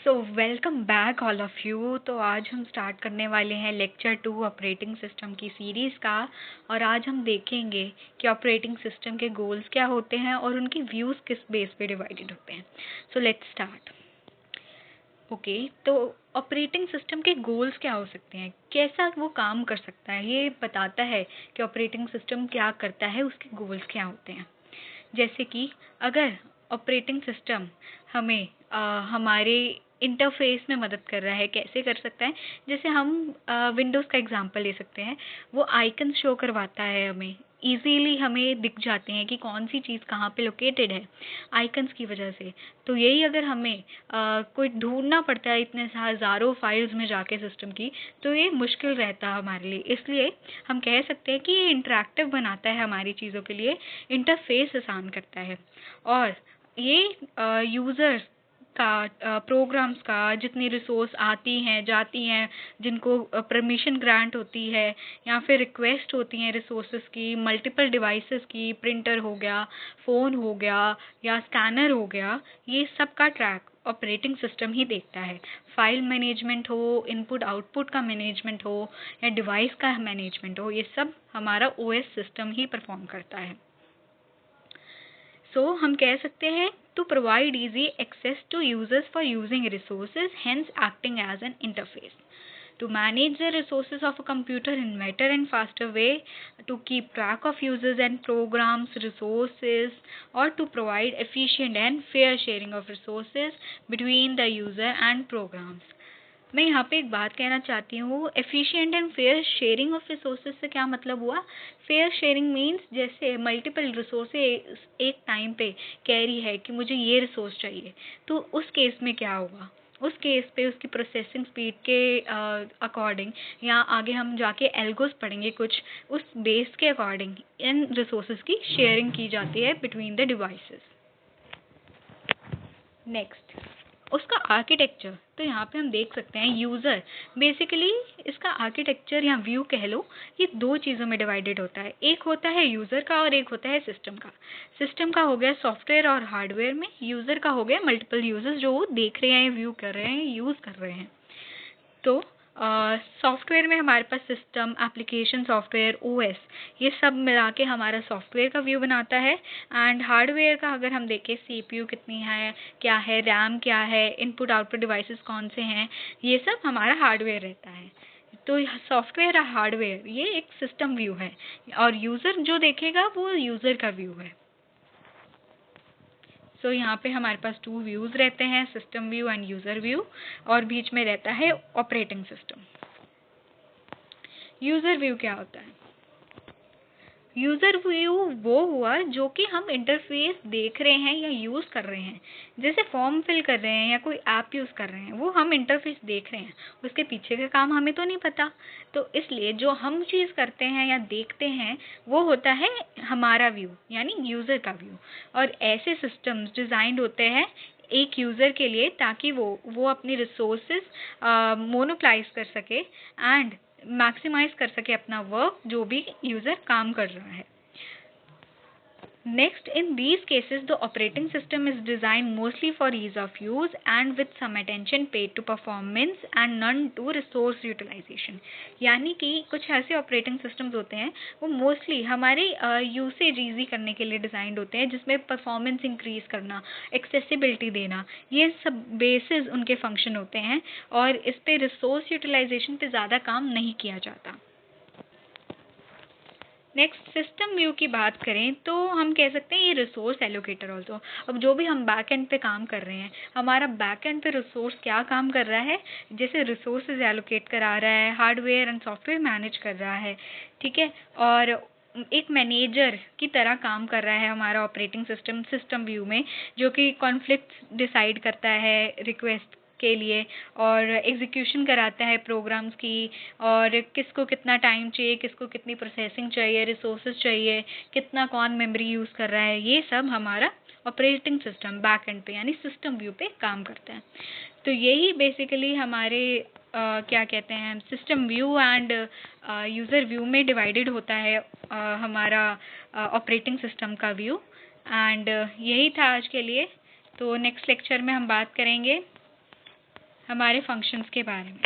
So welcome back all of you. तो आज हम स्टार्ट करने वाले हैं लेक्चर 2 ऑपरेटिंग सिस्टम की सीरीज़ का। और आज हम देखेंगे कि ऑपरेटिंग सिस्टम के गोल्स क्या होते हैं और उनकी व्यूज़ किस बेस पे डिवाइडेड होते हैं। So let's start. ओके, तो ऑपरेटिंग सिस्टम के गोल्स क्या हो सकते हैं, कैसा वो काम कर सकता है, ये बताता है कि ऑपरेटिंग सिस्टम क्या करता है, उसके गोल्स क्या होते हैं। जैसे कि अगर ऑपरेटिंग सिस्टम हमें हमारे इंटरफेस में मदद कर रहा है, कैसे कर सकता है, जैसे हम विंडोज़ का एग्जांपल ले सकते हैं। वो आइकन शो करवाता है, हमें इजीली हमें दिख जाते हैं कि कौन सी चीज़ कहाँ पे लोकेटेड है आइकन्स की वजह से। तो यही अगर हमें कोई ढूंढना पड़ता है इतने हज़ारों फाइल्स में जाके सिस्टम की, तो ये मुश्किल रहता है हमारे लिए। इसलिए हम कह सकते हैं कि ये इंटरेक्टिव बनाता है हमारी चीज़ों के लिए, इंटरफेस आसान करता है। और ये यूज़र्स का प्रोग्राम्स का जितनी रिसोर्स आती हैं जाती हैं, जिनको परमिशन ग्रांट होती है या फिर रिक्वेस्ट होती हैं रिसोर्सेज की, मल्टीपल डिवाइसेस की, प्रिंटर हो गया, फ़ोन हो गया या स्कैनर हो गया, ये सब का ट्रैक ऑपरेटिंग सिस्टम ही देखता है। फाइल मैनेजमेंट हो, इनपुट आउटपुट का मैनेजमेंट हो या डिवाइस का मैनेजमेंट हो, ये सब हमारा ओएस सिस्टम ही परफॉर्म करता है। सो हम कह सकते हैं to provide easy access to users for using resources, hence acting as an interface. To manage the resources of a computer in better and faster way, to keep track of users and programs resources, or to provide efficient and fair sharing of resources between the user and programs. मैं यहाँ पे एक बात कहना चाहती हूँ, efficient and fair sharing of resources से क्या मतलब हुआ। फेयर शेयरिंग मीन्स जैसे मल्टीपल रिसोर्सेज एक टाइम पे कह रही है कि मुझे ये रिसोर्स चाहिए, तो उस केस में क्या होगा, उस केस पे उसकी प्रोसेसिंग स्पीड के अकॉर्डिंग या आगे हम जाके एल्गोस पढ़ेंगे कुछ, उस बेस के अकॉर्डिंग इन रिसोर्सेज की शेयरिंग की जाती है बिटवीन द डिवाइसेस। नेक्स्ट, उसका आर्किटेक्चर। तो यहाँ पे हम देख सकते हैं यूज़र बेसिकली इसका आर्किटेक्चर या व्यू कह लो, ये दो चीज़ों में डिवाइडेड होता है। एक होता है यूज़र का और एक होता है सिस्टम का। सिस्टम का हो गया सॉफ्टवेयर और हार्डवेयर में, यूज़र का हो गया मल्टीपल यूजर्स जो देख रहे हैं, व्यू कर रहे हैं, यूज़ कर रहे हैं। तो सॉफ्टवेयर में हमारे पास सिस्टम, एप्लीकेशन सॉफ्टवेयर, ओएस, ये सब मिला के हमारा सॉफ्टवेयर का व्यू बनाता है। एंड हार्डवेयर का अगर हम देखें, सीपीयू कितनी है, क्या है, रैम क्या है, इनपुट आउटपुट डिवाइसेस कौन से हैं, ये सब हमारा हार्डवेयर रहता है। तो सॉफ्टवेयर और हार्डवेयर ये एक सिस्टम व्यू है, और यूज़र जो देखेगा वो यूज़र का व्यू है। सो यहाँ पे हमारे पास टू व्यूज़ रहते हैं, system view end user view, और बीच में रहता है ऑपरेटिंग सिस्टम। यूज़र व्यू क्या होता है? यूज़र व्यू वो हुआ जो कि हम इंटरफेस देख रहे हैं या यूज़ कर रहे हैं, जैसे फॉर्म फिल कर रहे हैं या कोई ऐप यूज़ कर रहे हैं, वो हम इंटरफेस देख रहे हैं, उसके पीछे का काम हमें तो नहीं पता। तो इसलिए जो हम चीज़ करते हैं या देखते हैं वो होता है हमारा व्यू, यानी यूज़र का व्यू। और ऐसे सिस्टम्स डिज़ाइंड होते हैं एक यूज़र के लिए, ताकि वो अपनी रिसोर्सेज मोनोप्लाइज कर सके एंड मैक्सिमाइज कर सके अपना वर्क जो भी यूज़र काम कर रहा है। Next, in these cases, the operating system is designed mostly for ease of use and with some attention paid to performance and none to resource utilization. यानी कि कुछ ऐसे ऑपरेटिंग सिस्टम्स होते हैं वो मोस्टली हमारे यूसेज ईजी करने के लिए डिज़ाइंड होते हैं, जिसमें परफॉर्मेंस इंक्रीज करना, एक्सेसिबिलिटी देना, ये सब बेसिस उनके फंक्शन होते हैं, और इस पे रिसोर्स यूटिलाइजेशन पे ज़्यादा काम नहीं किया जाता। नेक्स्ट, सिस्टम व्यू की बात करें तो हम कह सकते हैं ये रिसोर्स एलोकेटर ऑल्सो। अब जो भी हम बैक एंड पे काम कर रहे हैं, हमारा बैक एंड पे रिसोर्स क्या काम कर रहा है, जैसे रिसोर्सेज एलोकेट करा रहा है, हार्डवेयर एंड सॉफ्टवेयर मैनेज कर रहा है, ठीक है, और एक मैनेजर की तरह काम कर रहा है हमारा ऑपरेटिंग सिस्टम सिस्टम व्यू में, जो कि कॉन्फ्लिक्ट डिसाइड करता है रिक्वेस्ट के लिए और एग्जीक्यूशन कराता है प्रोग्राम्स की, और किसको कितना टाइम चाहिए, किसको कितनी प्रोसेसिंग चाहिए, रिसोर्सेज चाहिए, कितना कौन मेमोरी यूज़ कर रहा है, ये सब हमारा ऑपरेटिंग सिस्टम बैक एंड पे यानी सिस्टम व्यू पे काम करता है। तो यही बेसिकली हमारे क्या कहते हैं system view end user view में डिवाइडेड होता है हमारा ऑपरेटिंग सिस्टम का व्यू। एंड यही था आज के लिए। तो नेक्स्ट लेक्चर में हम बात करेंगे हमारे फंक्शंस के बारे में।